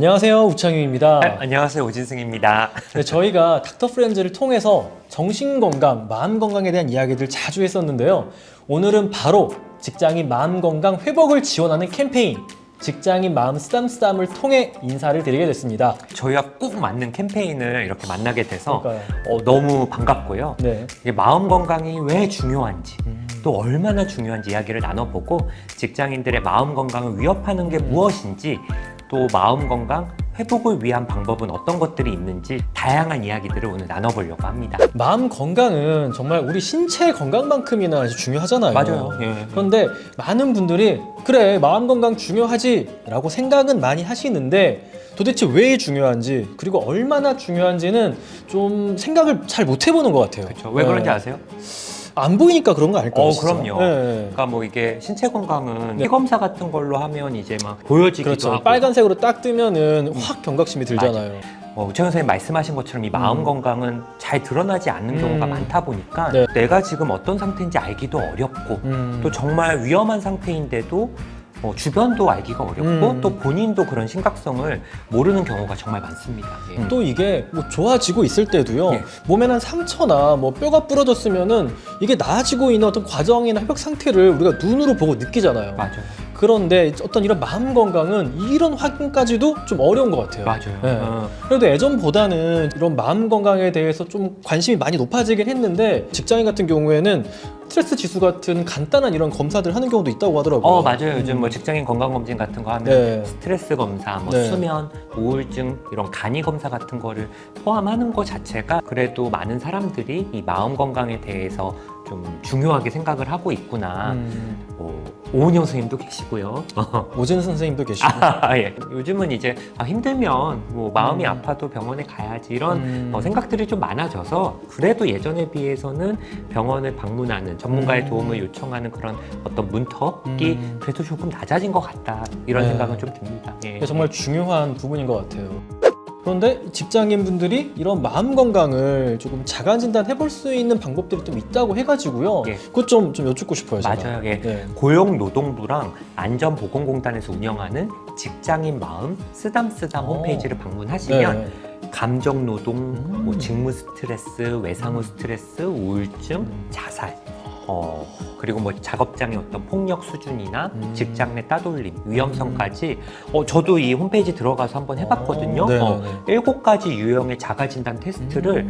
안녕하세요, 우창윤입니다. 안녕하세요, 오진승입니다. 네, 저희가 닥터 프렌즈를 통해서 정신건강, 마음건강에 대한 이야기들 자주 했었는데요. 오늘은 바로 직장인 마음건강 회복을 지원하는 캠페인 직장인 마음 쓰담쓰담을 통해 인사를 드리게 됐습니다. 저희와 꼭 맞는 캠페인을 이렇게 만나게 돼서 그러니까요. 너무 반갑고요. 네. 이게 마음 건강이 왜 중요한지 또 얼마나 중요한지 이야기를 나눠보고 직장인들의 마음 건강을 위협하는 게 무엇인지 또 마음 건강 회복을 위한 방법은 어떤 것들이 있는지 다양한 이야기들을 오늘 나눠보려고 합니다. 마음 건강은 정말 우리 신체 건강만큼이나 아주 중요하잖아요. 맞아요. 예. 그런데 많은 분들이 그래, 마음 건강 중요하지 라고 생각은 많이 하시는데 도대체 왜 중요한지 그리고 얼마나 중요한지는 좀 생각을 잘 못 해보는 것 같아요. 그렇죠. 왜 그런지 아세요? 안 보이니까 그런 거 아닐까요? 진짜? 그럼요. 네. 그러니까 뭐 이게 신체 건강은 네. 피 검사 같은 걸로 하면 이제 막 보여지기도 그렇죠. 하고 빨간색으로 딱 뜨면은 확 경각심이 들잖아요. 우창현 선생님 말씀하신 것처럼 이 마음 건강은 잘 드러나지 않는 경우가 많다 보니까 네. 내가 지금 어떤 상태인지 알기도 어렵고 또 정말 위험한 상태인데도 주변도 알기가 어렵고 또 본인도 그런 심각성을 모르는 경우가 정말 많습니다. 예. 또 이게 뭐 좋아지고 있을 때도요. 예. 몸에 난 상처나 뭐 뼈가 부러졌으면은 이게 나아지고 있는 어떤 과정이나 회복 상태를 우리가 눈으로 보고 느끼잖아요. 맞아요. 그런데 어떤 이런 마음 건강은 이런 확인까지도 좀 어려운 것 같아요. 맞아요. 네. 그래도 예전보다는 이런 마음 건강에 대해서 좀 관심이 많이 높아지긴 했는데 직장인 같은 경우에는 스트레스 지수 같은 간단한 이런 검사들 하는 경우도 있다고 하더라고요. 맞아요. 요즘 뭐 직장인 건강검진 같은 거 하면 네. 스트레스 검사, 뭐 네. 수면, 우울증 이런 간이 검사 같은 거를 포함하는 것 자체가 그래도 많은 사람들이 이 마음 건강에 대해서 좀 중요하게 생각을 하고 있구나. 오은영 선생님도 계시고요. 오진 선생님도 계시고. 예. 요즘은 이제 힘들면 뭐 마음이 아파도 병원에 가야지 이런 생각들이 좀 많아져서 그래도 예전에 비해서는 병원을 방문하는 전문가의 도움을 요청하는 그런 어떤 문턱이 그래도 조금 낮아진 것 같다 이런 네. 생각은 좀 듭니다. 예. 정말 중요한 부분인 것 같아요. 그런데 직장인 분들이 이런 마음 건강을 조금 자가 진단 해볼 수 있는 방법들이 좀 있다고 해가지고요. 예. 그것 좀 여쭙고 싶어요. 제가. 맞아요. 예. 네. 고용노동부랑 안전보건공단에서 운영하는 직장인 마음 쓰담쓰담 홈페이지를 방문하시면 네. 감정노동, 뭐 직무 스트레스, 외상후 스트레스, 우울증, 자살 그리고 뭐 작업장의 어떤 폭력 수준이나 직장 내 따돌림, 위험성까지 저도 이 홈페이지 들어가서 한번 해봤거든요. 네. 7가지 유형의 자가진단 테스트를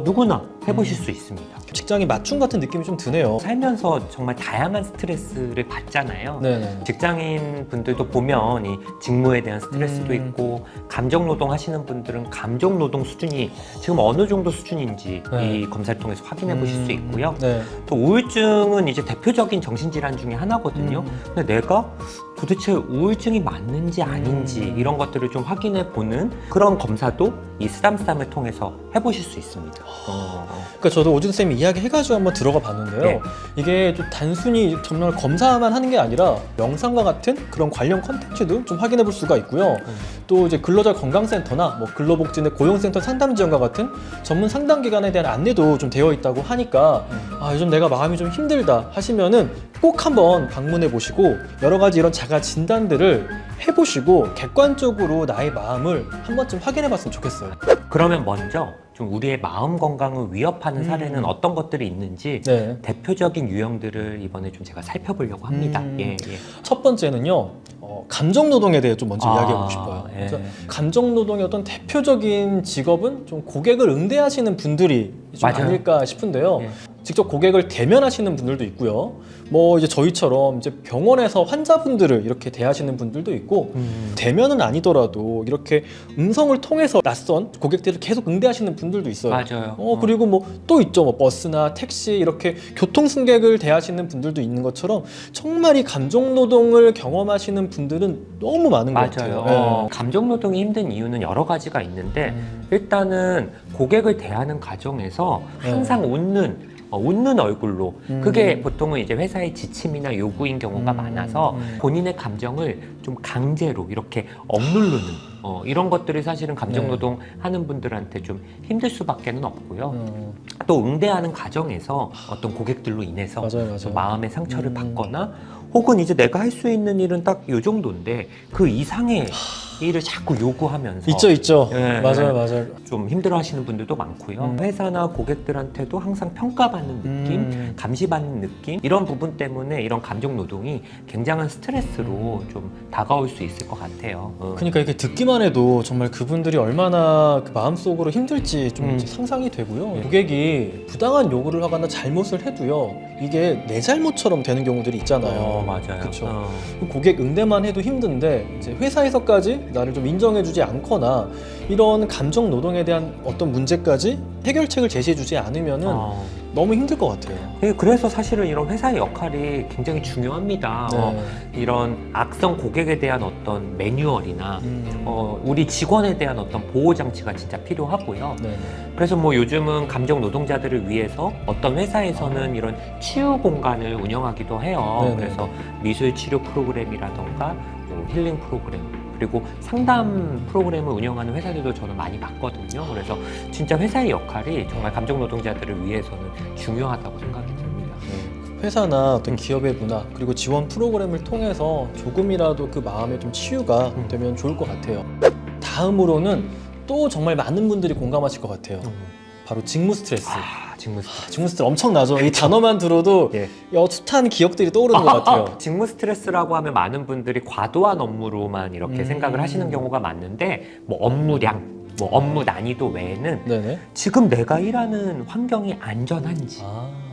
누구나 해보실 수 있습니다. 직장인 맞춤 같은 느낌이 좀 드네요. 살면서 정말 다양한 스트레스를 받잖아요. 네. 직장인 분들도 보면 이 직무에 대한 스트레스도 있고 감정 노동 하시는 분들은 감정 노동 수준이 지금 어느 정도 수준인지 네. 이 검사를 통해서 확인해 보실 수 있고요. 네. 또 우울증은 이제 대표적인 정신질환 중에 하나거든요. 근데 내가 도대체 우울증이 맞는지 아닌지 이런 것들을 좀 확인해 보는 그런 검사도 이 쓰담쓰담을 통해서 해보실 수 있습니다. 그러니까 저도 오준 쌤이 이야기 해가지고 한번 들어가 봤는데요. 네. 이게 좀 단순히 정말 검사만 하는 게 아니라 영상과 같은 그런 관련 컨텐츠도 좀 확인해 볼 수가 있고요. 또 이제 근로자 건강센터나 뭐 근로복지 내 고용센터 상담 지원과 같은 전문 상담 기관에 대한 안내도 좀 되어 있다고 하니까 요즘 내가 마음이 좀 힘들다 하시면은 꼭 한번 방문해 보시고 여러 가지 이런 자가 진단들을 해보시고 객관적으로 나의 마음을 한 번쯤 확인해 봤으면 좋겠어요. 그러면 먼저 좀 우리의 마음 건강을 위협하는 사례는 어떤 것들이 있는지 네. 대표적인 유형들을 이번에 좀 제가 살펴보려고 합니다. 예. 첫 번째는요, 감정 노동에 대해 좀 먼저 이야기해보고 싶어요. 예. 그래서 감정 노동의 어떤 대표적인 직업은 좀 고객을 응대하시는 분들이 좀 맞아요. 아닐까 싶은데요. 예. 직접 고객을 대면하시는 분들도 있고요. 뭐 이제 저희처럼 이제 병원에서 환자분들을 이렇게 대하시는 분들도 있고 대면은 아니더라도 이렇게 음성을 통해서 낯선 고객들을 계속 응대하시는 분들도 있어요. 맞아요. 그리고 뭐 또 있죠. 뭐 버스나 택시 이렇게 교통 승객을 대하시는 분들도 있는 것처럼 정말 이 감정 노동을 경험하시는 분들은 너무 많은 것 같아요. 맞아요. 감정 노동이 힘든 이유는 여러 가지가 있는데 일단은 고객을 대하는 과정에서 항상 웃는 얼굴로 그게 보통은 이제 회사의 지침이나 요구인 경우가 많아서 본인의 감정을 좀 강제로 이렇게 억누르는 이런 것들이 사실은 감정노동 하는 분들한테 좀 힘들 수밖에는 없고요. 또 응대하는 과정에서 어떤 고객들로 인해서 맞아요. 마음의 상처를 받거나 혹은 이제 내가 할 수 있는 일은 딱 이 정도인데 그 이상의 일을 자꾸 요구하면서 있죠. 예, 맞아요. 좀 힘들어하시는 분들도 많고요. 회사나 고객들한테도 항상 평가받는 느낌, 감시받는 느낌 이런 부분 때문에 이런 감정 노동이 굉장한 스트레스로 좀 다가올 수 있을 것 같아요. 그러니까 이렇게 듣기만 해도 정말 그분들이 얼마나 그 마음속으로 힘들지 좀 음. 상상이 되고요. 고객이 부당한 요구를 하거나 잘못을 해도요. 이게 내 잘못처럼 되는 경우들이 있잖아요. 맞아요. 그렇죠. 고객 응대만 해도 힘든데 이제 회사에서까지 나를 좀 인정해주지 않거나 이런 감정 노동에 대한 어떤 문제까지 해결책을 제시해주지 않으면은 너무 힘들 것 같아요. 그래서 사실은 이런 회사의 역할이 굉장히 중요합니다. 네. 이런 악성 고객에 대한 어떤 매뉴얼이나 우리 직원에 대한 어떤 보호 장치가 진짜 필요하고요. 네. 그래서 뭐 요즘은 감정 노동자들을 위해서 어떤 회사에서는 이런 치유 공간을 운영하기도 해요. 네네. 그래서 미술 치료 프로그램이라던가 뭐 힐링 프로그램 그리고 상담 프로그램을 운영하는 회사들도 저는 많이 봤거든요. 그래서 진짜 회사의 역할이 정말 감정 노동자들을 위해서는 중요하다고 생각이 듭니다. 회사나 어떤 기업의 문화 그리고 지원 프로그램을 통해서 조금이라도 그 마음에 좀 치유가 되면 좋을 것 같아요. 다음으로는 또 정말 많은 분들이 공감하실 것 같아요. 바로 직무 스트레스. 직무 스트레스. 직무 스트레스 엄청나죠. 이 단어만 들어도 예. 숱한 기억들이 떠오르는 것 같아요. 직무 스트레스라고 하면 많은 분들이 과도한 업무로만 이렇게 생각을 하시는 경우가 많은데 뭐 업무량, 뭐 업무 난이도 외에는 네네. 지금 내가 일하는 환경이 안전한지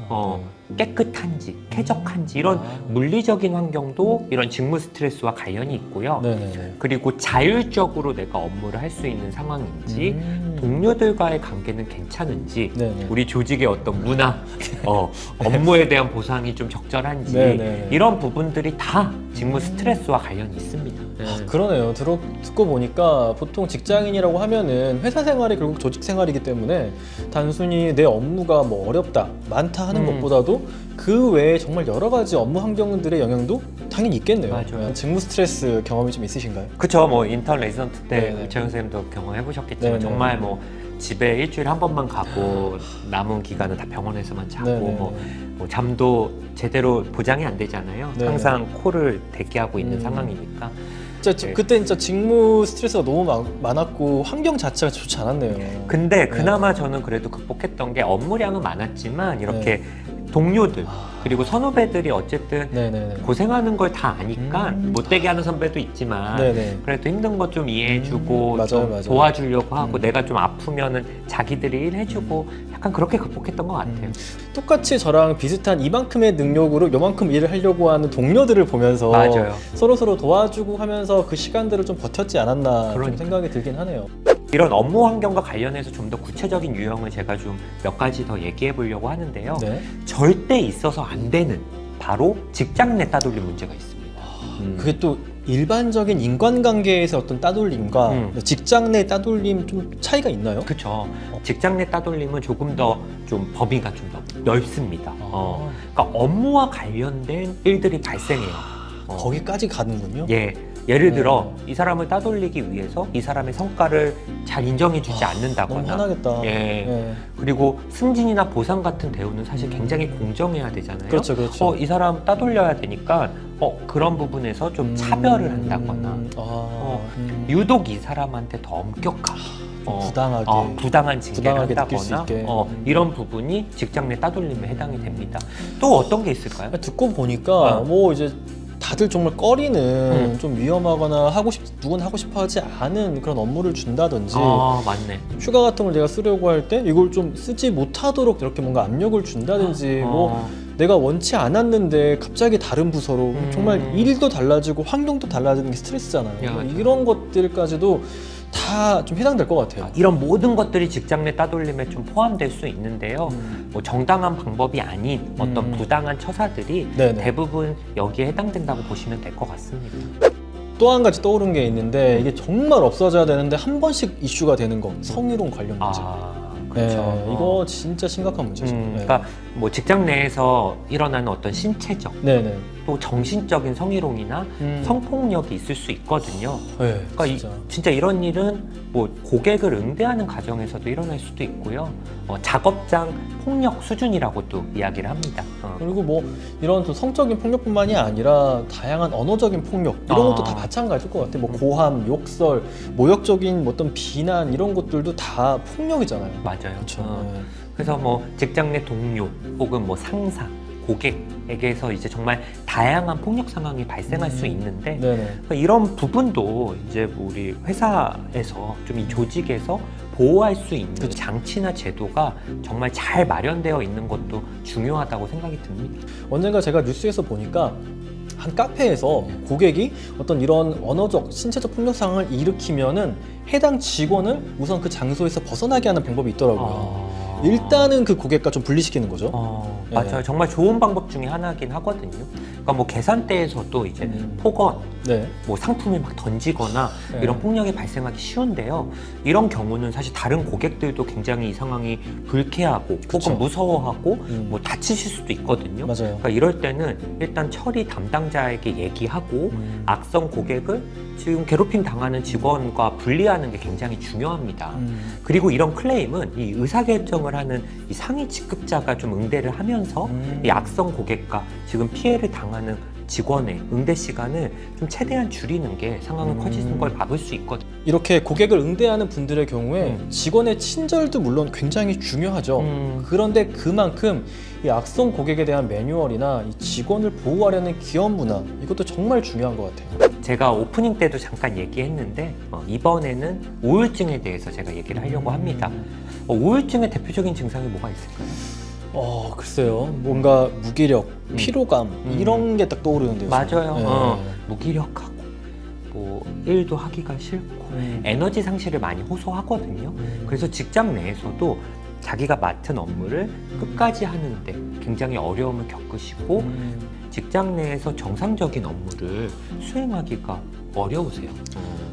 아, 깨끗한지 쾌적한지 이런 물리적인 환경도 이런 직무 스트레스와 관련이 있고요. 네네. 그리고 자율적으로 내가 업무를 할 수 있는 상황인지 동료들과의 관계는 괜찮은지 네네. 우리 조직의 어떤 문화, 업무에 대한 보상이 좀 적절한지 네네. 이런 부분들이 다 직무 스트레스와 관련이 있습니다. 그러네요. 듣고 보니까 보통 직장인이라고 하면은 회사 생활이 결국 조직 생활이기 때문에 단순히 내 업무가 뭐 어렵다, 많다 하는 것보다도 그 외에 정말 여러 가지 업무 환경들의 영향도 당연히 있겠네요. 맞아요. 직무 스트레스 경험이 좀 있으신가요? 그쵸. 뭐 인턴 레지던트 때 네네. 우채영 선생님도 경험해 보셨겠지만 네네. 정말 뭐 집에 일주일에 한 번만 가고 남은 기간은 다 병원에서만 자고 네네. 뭐 잠도 제대로 보장이 안 되잖아요. 네네. 항상 코를 대기하고 있는 상황이니까. 진짜 네. 그때 진짜 직무 스트레스가 너무 많았고 환경 자체가 좋지 않았네요. 근데 그나마 저는 그래도 극복했던 게 업무량은 많았지만 이렇게 동료들 그리고 선후배들이 어쨌든 네네네. 고생하는 걸 다 아니까 못되게 하는 선배도 있지만 네네. 그래도 힘든 것 좀 이해해주고 맞아요, 좀 맞아요. 도와주려고 하고 내가 좀 아프면은 자기들이 일해주고 약간 그렇게 극복했던 것 같아요. 똑같이 저랑 비슷한 이만큼의 능력으로 요만큼 일을 하려고 하는 동료들을 보면서 맞아요. 서로 도와주고 하면서 그 시간들을 좀 버텼지 않았나 좀 그러니까. 생각이 들긴 하네요. 이런 업무 환경과 관련해서 좀 더 구체적인 유형을 제가 좀 몇 가지 더 얘기해 보려고 하는데요. 네. 절대 있어서 안 되는 바로 직장 내 따돌림 문제가 있습니다. 그게 또 일반적인 인간관계에서 어떤 따돌림과 직장 내 따돌림 좀 차이가 있나요? 그렇죠. 직장 내 따돌림은 조금 더 좀 범위가 좀 더 넓습니다. 그러니까 업무와 관련된 일들이 발생해요. 거기까지 가는군요. 예를 들어 이 사람을 따돌리기 위해서 이 사람의 성과를 잘 인정해주지 너무 않는다거나, 화나겠다. 그리고 승진이나 보상 같은 대우는 사실 굉장히 공정해야 되잖아요. 그렇죠, 그렇죠. 이 사람 따돌려야 되니까 그런 부분에서 좀 차별을 한다거나, 유독 이 사람한테 더 엄격하고. 부당하게. 부당한 징계를 부당하게 느낄 수 한다거나 있게. 이런 부분이 직장 내 따돌림에 해당이 됩니다. 또 어떤 게 있을까요? 듣고 보니까 뭐 이제 다들 정말 꺼리는 좀 위험하거나 누군 하고 싶어 하지 않은 그런 업무를 준다든지 맞네. 휴가 같은 걸 내가 쓰려고 할 때 이걸 좀 쓰지 못하도록 이렇게 뭔가 압력을 준다든지 뭐 내가 원치 않았는데 갑자기 다른 부서로 정말 일도 달라지고 환경도 달라지는 게 스트레스잖아요. 이런 것들까지도 다 좀 해당될 것 같아요. 이런 모든 것들이 직장 내 따돌림에 좀 포함될 수 있는데요. 뭐 정당한 방법이 아닌 어떤 부당한 처사들이 네네. 대부분 여기에 해당된다고 보시면 될 것 같습니다. 또 한 가지 떠오른 게 있는데 이게 정말 없어져야 되는데 한 번씩 이슈가 되는 거 성희롱 관련 문제. 그렇죠. 이거 진짜 심각한 문제죠. 그러니까 뭐 직장 내에서 일어나는 어떤 신체적 네네. 또 정신적인 성희롱이나 성폭력이 있을 수 있거든요. 네, 그러니까 진짜. 진짜 이런 일은 뭐 고객을 응대하는 과정에서도 일어날 수도 있고요. 작업장 폭력 수준이라고도 이야기를 합니다. 그리고 뭐 이런 또 성적인 폭력뿐만이 아니라 다양한 언어적인 폭력 이런 것도 다 마찬가지일 것 같아요. 뭐 고함, 욕설, 모욕적인 뭐 어떤 비난 이런 것들도 다 폭력이잖아요. 맞아요. 그렇죠. 네. 그래서 뭐 직장 내 동료 혹은 뭐 상사, 고객에게서 이제 정말 다양한 폭력 상황이 발생할 수 있는데 네네. 그러니까 이런 부분도 이제 우리 회사에서 좀 이 조직에서 보호할 수 있는 그쵸. 장치나 제도가 정말 잘 마련되어 있는 것도 중요하다고 생각이 듭니다. 언젠가 제가 뉴스에서 보니까 한 카페에서 고객이 어떤 이런 언어적, 신체적 폭력 상황을 일으키면은 해당 직원을 우선 그 장소에서 벗어나게 하는 방법이 있더라고요. 일단은 그 고객과 좀 분리시키는 거죠. 네. 맞아요. 정말 좋은 방법 중에 하나긴 하거든요. 그러니까 뭐 계산대에서도 이제 폭언, 네. 뭐 상품을 막 던지거나 네. 이런 폭력이 발생하기 쉬운데요. 이런 경우는 사실 다른 고객들도 굉장히 이 상황이 불쾌하고 그쵸. 혹은 무서워하고 뭐 다치실 수도 있거든요. 맞아요. 그러니까 이럴 때는 일단 처리 담당자에게 얘기하고 악성 고객을 지금 괴롭힘 당하는 직원과 분리하는 게 굉장히 중요합니다. 그리고 이런 클레임은 이 의사결정을 하는 이 상위 직급자가 좀 응대를 하면서 이 악성 고객과 지금 피해를 당하는 직원의 응대 시간을 좀 최대한 줄이는 게 상황을 커지는 걸 막을 수 있거든요. 이렇게 고객을 응대하는 분들의 경우에 직원의 친절도 물론 굉장히 중요하죠. 그런데 그만큼 이 악성 고객에 대한 매뉴얼이나 이 직원을 보호하려는 기업 문화 이것도 정말 중요한 것 같아요. 제가 오프닝 때도 잠깐 얘기했는데 이번에는 우울증에 대해서 제가 얘기를 하려고 합니다. 우울증의 대표적인 증상이 뭐가 있을까요? 글쎄요. 뭔가 무기력, 피로감 이런 게 딱 떠오르는데요. 맞아요. 네. 무기력하고 뭐 일도 하기가 싫고 에너지 상실을 많이 호소하거든요. 그래서 직장 내에서도 자기가 맡은 업무를 끝까지 하는데 굉장히 어려움을 겪으시고 직장 내에서 정상적인 업무를 수행하기가 어려우세요.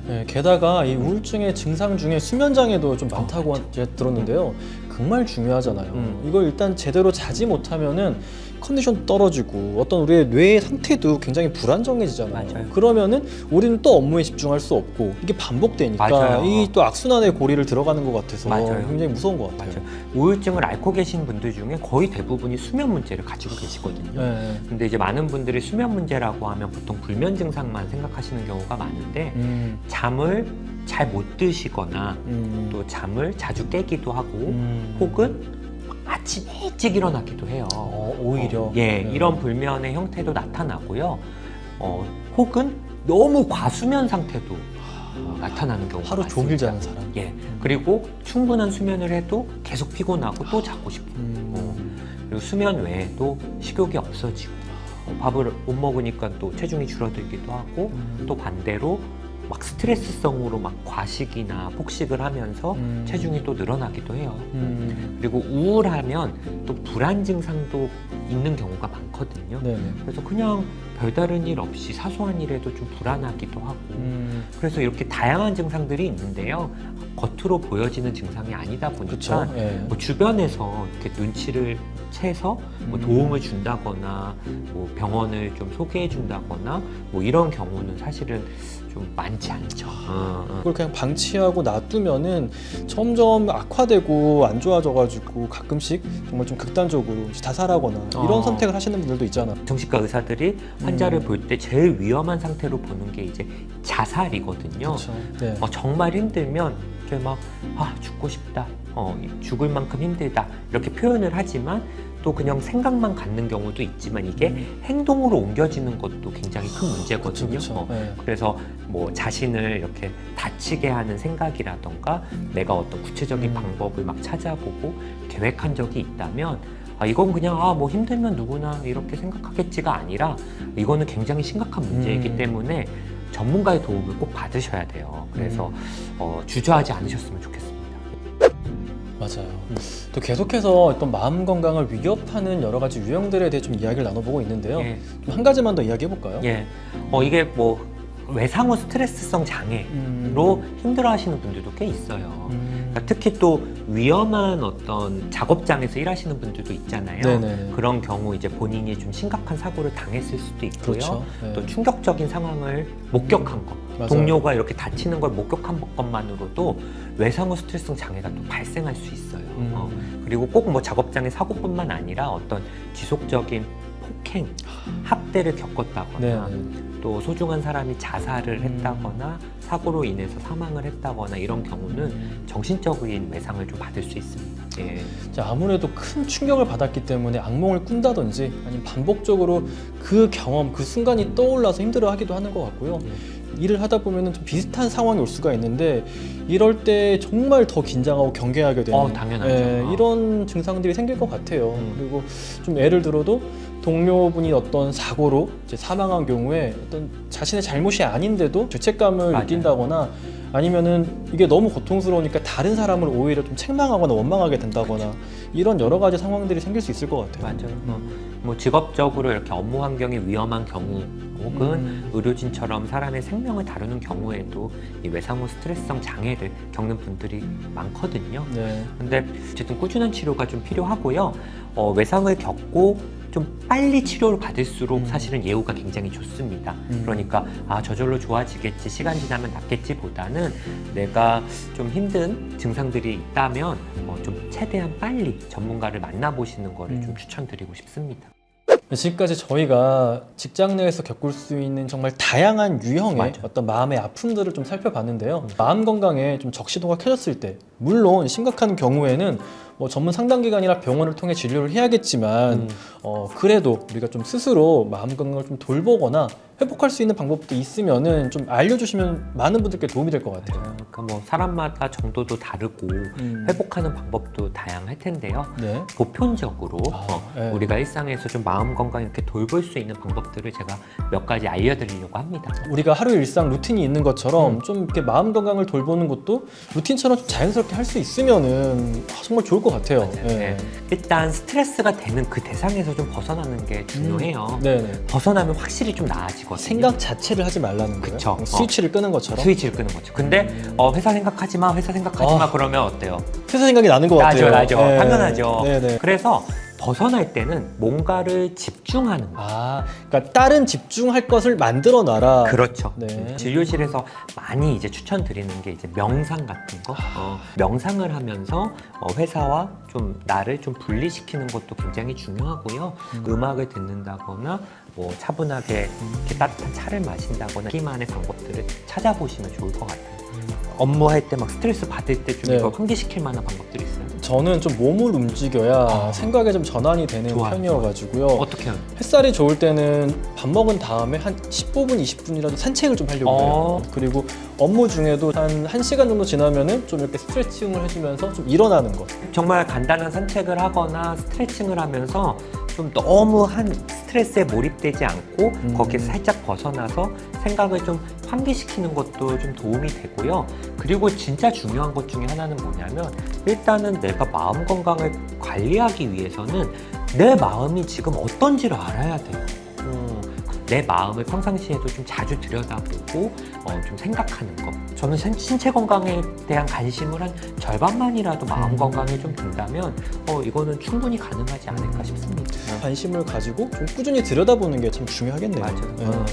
네, 게다가 이 우울증의 증상 중에 수면장애도 좀 많다고 제가 들었는데요. 정말 중요하잖아요. 이걸 일단 제대로 자지 못하면은 컨디션 떨어지고 어떤 우리의 뇌의 상태도 굉장히 불안정해지잖아요. 맞아요. 그러면은 우리는 또 업무에 집중할 수 없고 이게 반복되니까 맞아요. 이 또 악순환의 고리를 들어가는 것 같아서 맞아요. 굉장히 무서운 것 같아요. 맞아요. 우울증을 앓고 계신 분들 중에 거의 대부분이 수면 문제를 가지고 계시거든요. 네. 근데 이제 많은 분들이 수면 문제라고 하면 보통 불면 증상만 생각하시는 경우가 많은데 잠을 잘 못 드시거나 또 잠을 자주 깨기도 하고 혹은 아침 일찍 일어나기도 해요. 오히려 이런 불면의 형태도 나타나고요. 혹은 너무 과수면 상태도 나타나는 경우가 하루 많습니다. 종일 자는 사람. 그리고 충분한 수면을 해도 계속 피곤하고 또 자고 싶고 그리고 수면 외에도 식욕이 없어지고 밥을 못 먹으니까 또 체중이 줄어들기도 하고 또 반대로 막 스트레스성으로 막 과식이나 폭식을 하면서 체중이 또 늘어나기도 해요. 그리고 우울하면 또 불안 증상도 있는 경우가 많거든요. 네네. 그래서 그냥 별다른 일 없이 사소한 일에도 좀 불안하기도 하고 그래서 이렇게 다양한 증상들이 있는데요. 겉으로 보여지는 증상이 아니다 보니까 그쵸? 예. 뭐 주변에서 이렇게 눈치를 채서 뭐 도움을 준다거나 뭐 병원을 좀 소개해 준다거나 뭐 이런 경우는 사실은 좀 많지 않죠. 그걸 그냥 방치하고 놔두면은 점점 악화되고 안 좋아져가지고 가끔씩 정말 좀 극단적으로 자살하거나 이런 선택을 하시는 분들도 있잖아. 정신과 의사들이 환자를 볼 때 제일 위험한 상태로 보는 게 이제 자살이거든요. 그렇죠. 네. 정말 힘들면 이렇게 막 죽고 싶다, 죽을 만큼 힘들다 이렇게 표현을 하지만 또 그냥 생각만 갖는 경우도 있지만 이게 행동으로 옮겨지는 것도 굉장히 큰 문제거든요. 그쵸. 네. 그래서 뭐 자신을 이렇게 다치게 하는 생각이라던가 내가 어떤 구체적인 방법을 막 찾아보고 계획한 적이 있다면 이건 그냥 뭐 힘들면 누구나 이렇게 생각하겠지가 아니라 이거는 굉장히 심각한 문제이기 때문에 전문가의 도움을 꼭 받으셔야 돼요. 그래서 주저하지 않으셨으면 좋겠습니다. 맞아요. 또 계속해서 어떤 마음 건강을 위협하는 여러 가지 유형들에 대해 좀 이야기를 나눠보고 있는데요. 좀 한 가지만 더 이야기해 볼까요? 이게 뭐 외상후 스트레스성 장애로 힘들어하시는 분들도 꽤 있어요. 그러니까 특히 또 위험한 어떤 작업장에서 일하시는 분들도 있잖아요. 네네. 그런 경우 이제 본인이 좀 심각한 사고를 당했을 수도 있고요. 그렇죠. 네. 또 충격적인 상황을 목격한 거, 맞아요. 동료가 이렇게 다치는 걸 목격한 것만으로도 외상후 스트레스성 장애가 또 발생할 수 있어요. 그리고 꼭 뭐 작업장의 사고뿐만 아니라 어떤 지속적인 폭행, 학대를 겪었다거나 네. 또 소중한 사람이 자살을 했다거나 사고로 인해서 사망을 했다거나 이런 경우는 정신적인 외상을 좀 받을 수 있습니다. 예. 자, 아무래도 큰 충격을 받았기 때문에 악몽을 꾼다든지 아니면 반복적으로 그 경험, 그 순간이 떠올라서 힘들어하기도 하는 것 같고요. 일을 하다 보면 좀 비슷한 상황이 올 수가 있는데 이럴 때 정말 더 긴장하고 경계하게 되는 당연하죠. 이런 증상들이 생길 것 같아요. 그리고 좀 예를 들어도 동료분이 어떤 사고로 이제 사망한 경우에 어떤 자신의 잘못이 아닌데도 죄책감을 맞아요. 느낀다거나 아니면은 이게 너무 고통스러우니까 다른 사람을 오히려 좀 책망하거나 원망하게 된다거나 이런 여러 가지 상황들이 생길 수 있을 것 같아요. 맞아요. 뭐 직업적으로 이렇게 업무 환경이 위험한 경우 혹은 의료진처럼 사람의 생명을 다루는 경우에도 이 외상후 스트레스성 장애를 겪는 분들이 많거든요. 네. 근데 어쨌든 꾸준한 치료가 좀 필요하고요. 외상을 겪고 좀 빨리 치료를 받을수록 사실은 예후가 굉장히 좋습니다. 그러니까 저절로 좋아지겠지, 시간 지나면 낫겠지 보다는 내가 좀 힘든 증상들이 있다면 좀 최대한 빨리 전문가를 만나보시는 거를 좀 추천드리고 싶습니다. 지금까지 저희가 직장 내에서 겪을 수 있는 정말 다양한 유형의 맞아요. 어떤 마음의 아픔들을 좀 살펴봤는데요. 마음 건강에 좀 적시도가 켜졌을 때, 물론 심각한 경우에는 뭐 전문 상담기관이나 병원을 통해 진료를 해야겠지만 그래도 우리가 좀 스스로 마음 건강을 좀 돌보거나 회복할 수 있는 방법도 있으면은 좀 알려주시면 많은 분들께 도움이 될 것 같아요. 그러니까 뭐 사람마다 정도도 다르고 회복하는 방법도 다양할 텐데요. 네. 보편적으로 네. 우리가 일상에서 좀 마음 건강 이렇게 돌볼 수 있는 방법들을 제가 몇 가지 알려드리려고 합니다. 우리가 하루 일상 루틴이 있는 것처럼 좀 이렇게 마음 건강을 돌보는 것도 루틴처럼 좀 자연스럽게 할 수 있으면은 정말 좋을 것 같아요. 네. 일단 스트레스가 되는 그 대상에서 좀 벗어나는 게 중요해요. 네네. 벗어나면 확실히 좀 나아지거든요. 생각 자체를 하지 말라는 거예요. 그쵸. 스위치를 끄는 것처럼. 스위치를 끄는 거죠. 근데 회사 생각하지 마, 회사 생각하지 마 그러면 어때요? 회사 생각이 나는 것 같아요. 나죠. 네. 당연하죠. 네네. 그래서 벗어날 때는 뭔가를 집중하는 거. 그러니까 다른 집중할 것을 만들어 놔라. 그렇죠. 네. 진료실에서 많이 이제 추천드리는 게 이제 명상 같은 거. 명상을 하면서 회사와 좀 나를 좀 분리시키는 것도 굉장히 중요하고요. 음악을 듣는다거나 뭐 차분하게 이렇게 따뜻한 차를 마신다거나 기만의 방법들을 찾아보시면 좋을 것 같아요. 업무할 때 막 스트레스 받을 때 좀 네. 이걸 환기시킬 만한 방법들이 있어요. 저는 좀 몸을 움직여야 생각에 좀 전환이 되는 좋아요. 편이어가지고요. 어떻게 해요? 햇살이 좋을 때는 밥 먹은 다음에 한 15분, 20분이라도 산책을 좀 하려고 해요. 그리고 업무 중에도 한 1시간 정도 지나면은 좀 이렇게 스트레칭을 해주면서 좀 일어나는 것. 정말 간단한 산책을 하거나 스트레칭을 하면서 좀 너무 한 스트레스에 몰입되지 않고 거기에서 살짝 벗어나서 생각을 좀 환기시키는 것도 좀 도움이 되고요. 그리고 진짜 중요한 것 중에 하나는 뭐냐면 일단은 내가 마음 건강을 관리하기 위해서는 내 마음이 지금 어떤지를 알아야 돼요. 내 마음을 평상시에도 좀 자주 들여다보고 좀 생각하는 것. 저는 신체 건강에 대한 관심을 한 절반만이라도 마음 건강에 좀 둔다면 이거는 충분히 가능하지 않을까 싶습니다. 관심을 가지고 좀 꾸준히 들여다보는 게 참 중요하겠네요. 맞아요.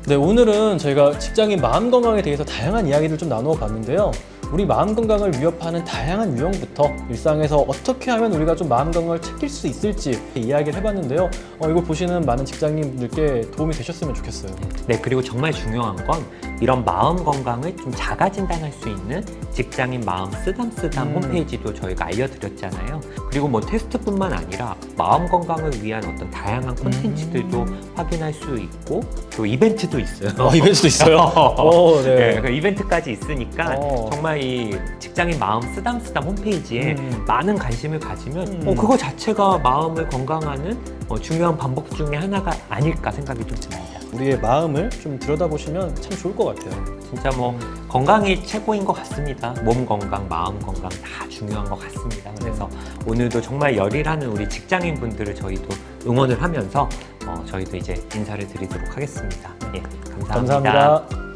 네, 오늘은 저희가 직장인 마음 건강에 대해서 다양한 이야기를 좀 나누어 봤는데요. 우리 마음 건강을 위협하는 다양한 유형부터 일상에서 어떻게 하면 우리가 좀 마음 건강을 챙길 수 있을지 이야기를 해봤는데요. 이거 보시는 많은 직장인분들께 도움이 되셨으면 좋겠어요. 네, 그리고 정말 중요한 건 이런 마음 건강을 좀 자가 진단할 수 있는 직장인 마음 쓰담쓰담 홈페이지도 저희가 알려드렸잖아요. 그리고 뭐 테스트뿐만 아니라 마음 건강을 위한 어떤 다양한 콘텐츠들도 확인할 수 있고 또 이벤트도 있어요. 이벤트도 있어요? 네, 그 이벤트까지 있으니까 정말 이 직장인 마음 쓰담쓰담 홈페이지에 많은 관심을 가지면 그거 자체가 마음을 건강하는 중요한 방법 중에 하나가 아닐까 생각이 좀 듭니다. 우리의 마음을 좀 들여다보시면 참 좋을 것 같아요. 진짜 뭐 건강이 최고인 것 같습니다. 몸 건강, 마음 건강 다 중요한 것 같습니다. 그래서 오늘도 정말 열일하는 우리 직장인 분들을 저희도 응원을 하면서 저희도 이제 인사를 드리도록 하겠습니다. 예, 감사합니다. 감사합니다.